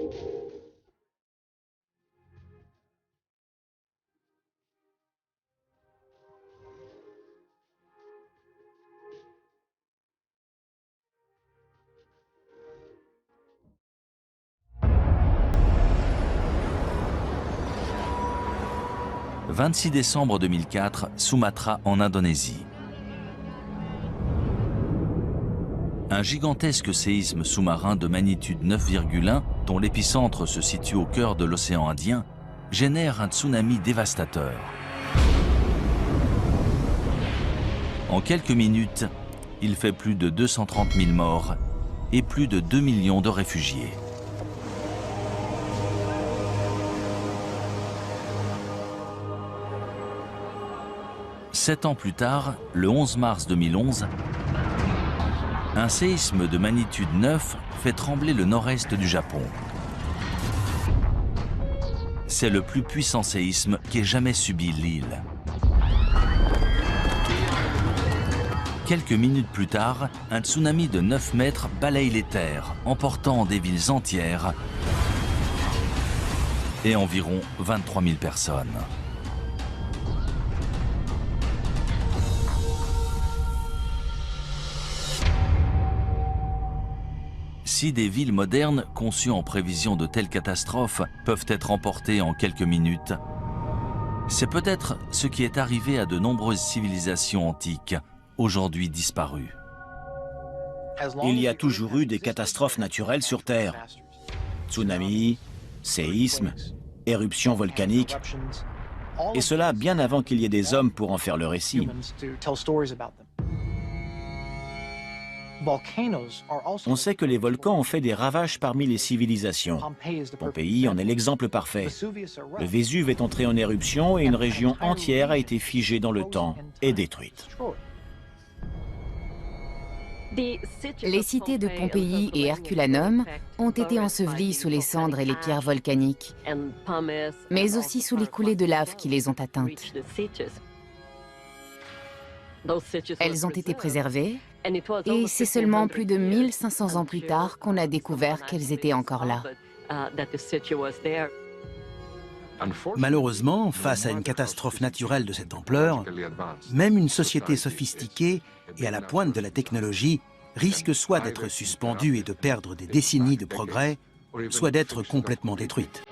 « 26 décembre 2004, Sumatra en Indonésie. Un gigantesque séisme sous-marin de magnitude 9,1, dont l'épicentre se situe au cœur de l'océan Indien, génère un tsunami dévastateur. En quelques minutes, il fait plus de 230 000 morts et plus de 2 millions de réfugiés. Sept ans plus tard, le 11 mars 2011, un séisme de magnitude 9 fait trembler le nord-est du Japon. C'est le plus puissant séisme qu'ait jamais subi l'île. Quelques minutes plus tard, un tsunami de 9 mètres balaye les terres, emportant des villes entières et environ 23 000 personnes. Si des villes modernes conçues en prévision de telles catastrophes peuvent être emportées en quelques minutes, c'est peut-être ce qui est arrivé à de nombreuses civilisations antiques, aujourd'hui disparues. Il y a toujours eu des catastrophes naturelles sur Terre. Tsunamis, séismes, éruptions volcaniques, et cela bien avant qu'il y ait des hommes pour en faire le récit. On sait que les volcans ont fait des ravages parmi les civilisations. Pompéi en est l'exemple parfait. Le Vésuve est entré en éruption et une région entière a été figée dans le temps et détruite. Les cités de Pompéi et Herculanum ont été ensevelies sous les cendres et les pierres volcaniques, mais aussi sous les coulées de lave qui les ont atteintes. Elles ont été préservées, et c'est seulement plus de 1500 ans plus tard qu'on a découvert qu'elles étaient encore là. Malheureusement, face à une catastrophe naturelle de cette ampleur, même une société sophistiquée et à la pointe de la technologie risque soit d'être suspendue et de perdre des décennies de progrès, soit d'être complètement détruite.